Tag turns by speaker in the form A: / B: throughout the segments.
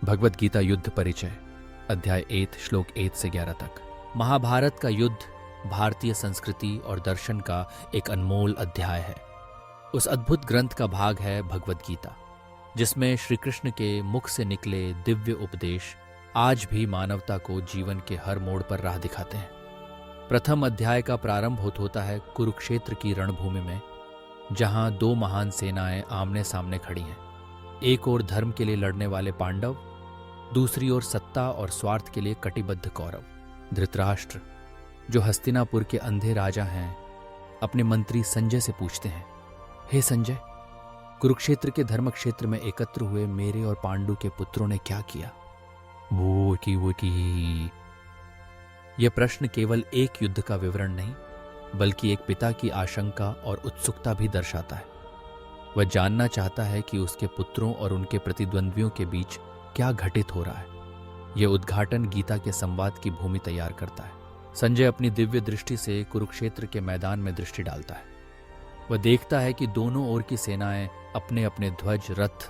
A: भगवद गीता युद्ध परिचय अध्याय 8 श्लोक 1 से 11 तक। महाभारत का युद्ध भारतीय संस्कृति और दर्शन का एक अनमोल अध्याय है। उस अद्भुत ग्रंथ का भाग है भगवद गीता, जिसमें श्री कृष्ण के मुख से निकले दिव्य उपदेश आज भी मानवता को जीवन के हर मोड़ पर राह दिखाते हैं। प्रथम अध्याय का प्रारंभ होता है कुरुक्षेत्र की रणभूमि में, जहां दो महान सेनाएं आमने सामने खड़ी हैं। एक ओर धर्म के लिए लड़ने वाले पांडव, दूसरी ओर सत्ता और स्वार्थ के लिए कटिबद्ध कौरव। धृतराष्ट्र, जो हस्तिनापुर के अंधे राजा हैं, अपने मंत्री संजय से पूछते हैं, हे संजय, कुरुक्षेत्र के धर्म क्षेत्र में एकत्र हुए मेरे और पांडु के पुत्रों ने क्या किया? वो की। यह प्रश्न केवल एक युद्ध का विवरण नहीं, बल्कि एक पिता की आशंका और उत्सुकता भी दर्शाता है। वह जानना चाहता है कि उसके पुत्रों और उनके प्रतिद्वंद्वियों के बीच क्या घटित हो रहा है। यह उद्घाटन गीता के संवाद की भूमि तैयार करता है। संजय अपनी दिव्य दृष्टि से कुरुक्षेत्र के मैदान में दृष्टि डालता है। वह देखता है कि दोनों ओर की सेनाएं अपने अपने ध्वज, रथ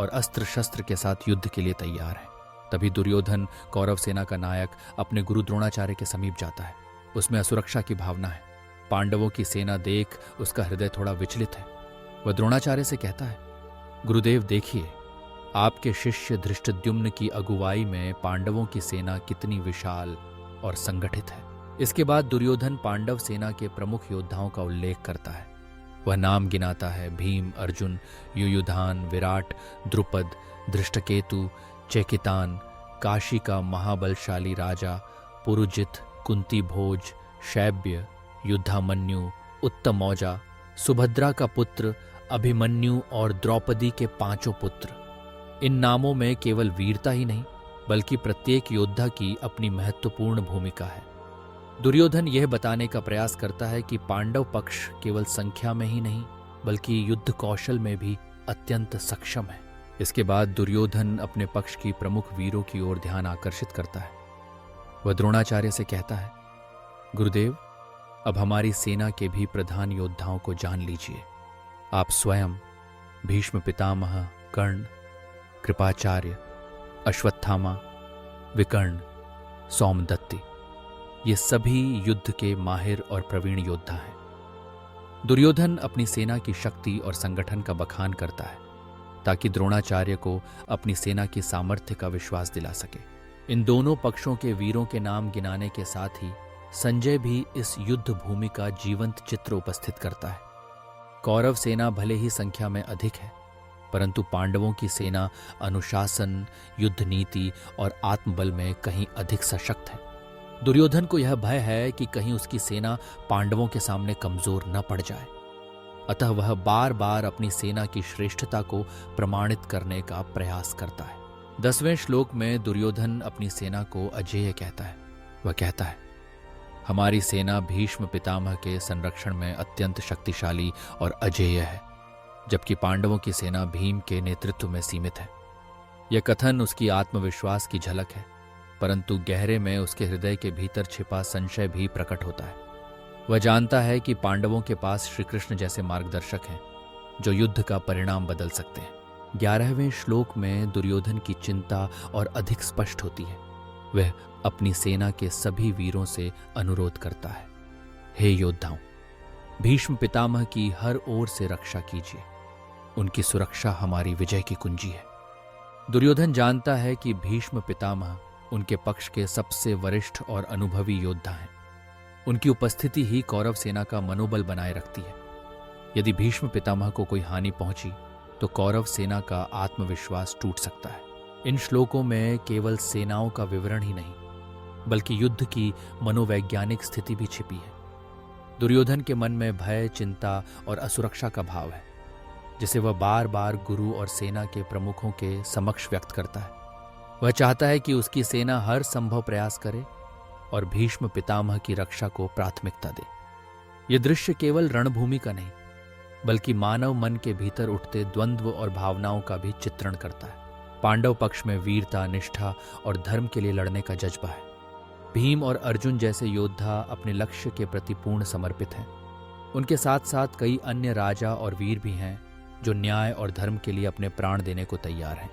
A: और अस्त्र शस्त्र के साथ युद्ध के लिए तैयार हैं। तभी दुर्योधन, कौरव सेना का नायक, अपने गुरु द्रोणाचार्य के समीप जाता है। उसमें असुरक्षा की भावना है। पांडवों की सेना देख उसका हृदय थोड़ा विचलित है। वह द्रोणाचार्य से कहता है, गुरुदेव देखिए, आपके शिष्य धृष्टद्युम्न की अगुवाई में पांडवों की सेना कितनी विशाल और संगठित है। इसके बाद दुर्योधन पांडव सेना के प्रमुख योद्धाओं का उल्लेख करता है। वह नाम गिनाता है: भीम, अर्जुन, युयुधान, विराट, द्रुपद, धृष्टकेतु, चेकितान, काशी का महाबलशाली राजा पुरुजित, कुंती भोज, शैब्य, युद्धामन्यु, उत्तमौजा, सुभद्रा का पुत्र अभिमन्यु और द्रौपदी के 5 पुत्र। इन नामों में केवल वीरता ही नहीं, बल्कि प्रत्येक योद्धा की अपनी महत्वपूर्ण भूमिका है। दुर्योधन यह बताने का प्रयास करता है कि पांडव पक्ष केवल संख्या में ही नहीं, बल्कि युद्ध कौशल में भी अत्यंत सक्षम है। इसके बाद दुर्योधन अपने पक्ष की प्रमुख वीरों की ओर ध्यान आकर्षित करता है। वह द्रोणाचार्य से कहता है, गुरुदेव, अब हमारी सेना के भी प्रधान योद्धाओं को जान लीजिए। आप स्वयं, भीष्म पितामह, कर्ण, कृपाचार्य, अश्वत्थामा, विकर्ण, सौमदत्ति, ये सभी युद्ध के माहिर और प्रवीण योद्धा हैं। दुर्योधन अपनी सेना की शक्ति और संगठन का बखान करता है, ताकि द्रोणाचार्य को अपनी सेना की सामर्थ्य का विश्वास दिला सके। इन दोनों पक्षों के वीरों के नाम गिनाने के साथ ही संजय भी इस युद्ध भूमि का जीवंत चित्र उपस्थित करता है। कौरव सेना भले ही संख्या में अधिक है, परंतु पांडवों की सेना अनुशासन, युद्ध नीति और आत्मबल में कहीं अधिक सशक्त है। दुर्योधन को यह भय है कि कहीं उसकी सेना पांडवों के सामने कमजोर न पड़ जाए, अतः वह बार बार अपनी सेना की श्रेष्ठता को प्रमाणित करने का प्रयास करता है। 10वें श्लोक में दुर्योधन अपनी सेना को अजेय कहता है। वह कहता है, हमारी सेना भीष्म पितामह के संरक्षण में अत्यंत शक्तिशाली और अजेय है, जबकि पांडवों की सेना भीम के नेतृत्व में सीमित है। यह कथन उसकी आत्मविश्वास की झलक है, परंतु गहरे में उसके हृदय के भीतर छिपा संशय भी प्रकट होता है। वह जानता है कि पांडवों के पास श्री कृष्ण जैसे मार्गदर्शक हैं, जो युद्ध का परिणाम बदल सकते हैं। 11वें श्लोक में दुर्योधन की चिंता और अधिक स्पष्ट होती है। वह अपनी सेना के सभी वीरों से अनुरोध करता है, हे योद्धाओं, भीष्म पितामह की हर ओर से रक्षा कीजिए। उनकी सुरक्षा हमारी विजय की कुंजी है। दुर्योधन जानता है कि भीष्म पितामह उनके पक्ष के सबसे वरिष्ठ और अनुभवी योद्धा हैं। उनकी उपस्थिति ही कौरव सेना का मनोबल बनाए रखती है। यदि भीष्म पितामह को कोई हानि पहुंची, तो कौरव सेना का आत्मविश्वास टूट सकता है। इन श्लोकों में केवल सेनाओं का विवरण ही नहीं, बल्कि युद्ध की मनोवैज्ञानिक स्थिति भी छिपी है। दुर्योधन के मन में भय, चिंता और असुरक्षा का भाव है, जिसे वह बार बार गुरु और सेना के प्रमुखों के समक्ष व्यक्त करता है। वह चाहता है कि उसकी सेना हर संभव प्रयास करे और भीष्म पितामह की रक्षा को प्राथमिकता दे। यह दृश्य केवल रणभूमि का नहीं, बल्कि मानव मन के भीतर उठते द्वंद्व और भावनाओं का भी चित्रण करता है। पांडव पक्ष में वीरता, निष्ठा और धर्म के लिए लड़ने का जज्बा है। भीम और अर्जुन जैसे योद्धा अपने लक्ष्य के प्रति पूर्ण समर्पित हैं। उनके साथ साथ कई अन्य राजा और वीर भी हैं, जो न्याय और धर्म के लिए अपने प्राण देने को तैयार हैं।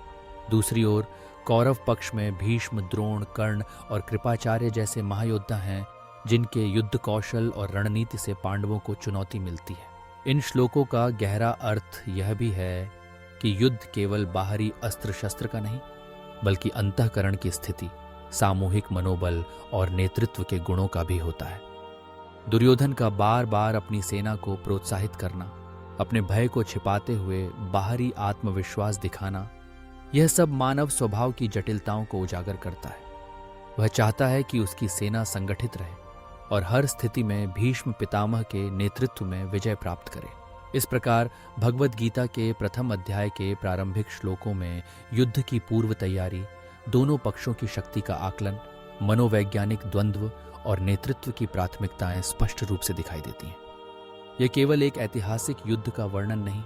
A: दूसरी ओर कौरव पक्ष में भीष्म, द्रोण, कर्ण और कृपाचार्य जैसे महायोद्धा हैं जिनके युद्ध कौशल और रणनीति से पांडवों को चुनौती मिलती है। इन श्लोकों का गहरा अर्थ यह भी है कि युद्ध केवल बाहरी अस्त्र शस्त्र का नहीं, बल्कि अंतःकरण की स्थिति, सामूहिक मनोबल और नेतृत्व के गुणों का भी होता है। दुर्योधन का बार बार अपनी सेना को प्रोत्साहित करना, अपने भय को छिपाते हुए बाहरी आत्मविश्वास दिखाना, यह सब मानव स्वभाव की जटिलताओं को उजागर करता है। वह चाहता है कि उसकी सेना संगठित रहे और हर स्थिति में भीष्म पितामह के नेतृत्व में विजय प्राप्त करे। इस प्रकार भगवद गीता के प्रथम अध्याय के प्रारंभिक श्लोकों में युद्ध की पूर्व तैयारी, दोनों पक्षों की शक्ति का आकलन, मनोवैज्ञानिक द्वंद्व और नेतृत्व की प्राथमिकताएं स्पष्ट रूप से दिखाई देती हैं। यह केवल एक ऐतिहासिक युद्ध का वर्णन नहीं,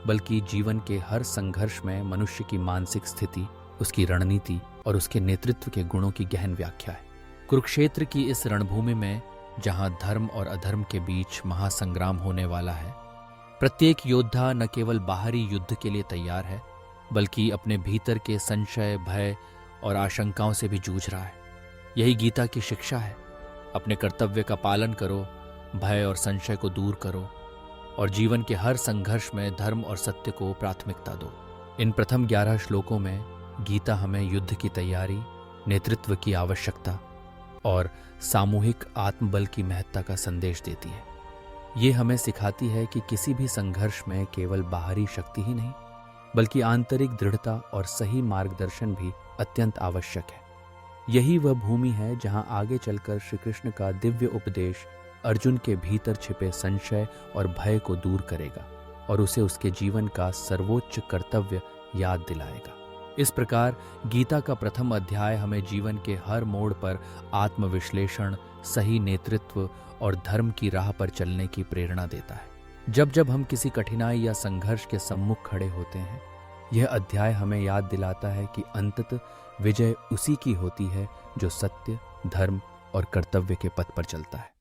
A: बल्कि जीवन के हर संघर्ष में मनुष्य की मानसिक स्थिति, उसकी रणनीति और उसके नेतृत्व के गुणों की गहन व्याख्या है। कुरुक्षेत्र की इस रणभूमि में, जहां धर्म और अधर्म के बीच महासंग्राम होने वाला है, प्रत्येक योद्धा न केवल बाहरी युद्ध के लिए तैयार है, बल्कि अपने भीतर के संशय, भय और आशंकाओं से भी जूझ रहा है। यही गीता की शिक्षा है। अपने कर्तव्य का पालन करो, भय और संशय को दूर करो और जीवन के हर संघर्ष में धर्म और सत्य को प्राथमिकता दो। इन प्रथम 11 श्लोकों में गीता हमें युद्ध की तैयारी, नेतृत्व की आवश्यकता और सामूहिक आत्मबल की महत्ता का संदेश देती है। ये हमें सिखाती है कि किसी भी संघर्ष में केवल बाहरी शक्ति ही नहीं, बल्कि आंतरिक दृढ़ता और सही मार्गदर्शन भी अत्यंत आवश्यक है। यही वह भूमि है जहां आगे चलकर श्री कृष्ण का दिव्य उपदेश अर्जुन के भीतर छिपे संशय और भय को दूर करेगा और उसे उसके जीवन का सर्वोच्च कर्तव्य याद दिलाएगा। इस प्रकार गीता का प्रथम अध्याय हमें जीवन के हर मोड़ पर आत्मविश्लेषण, सही नेतृत्व और धर्म की राह पर चलने की प्रेरणा देता है। जब जब हम किसी कठिनाई या संघर्ष के सम्मुख खड़े होते हैं, यह अध्याय हमें याद दिलाता है कि अंततः विजय उसी की होती है जो सत्य, धर्म और कर्तव्य के पथ पर चलता है।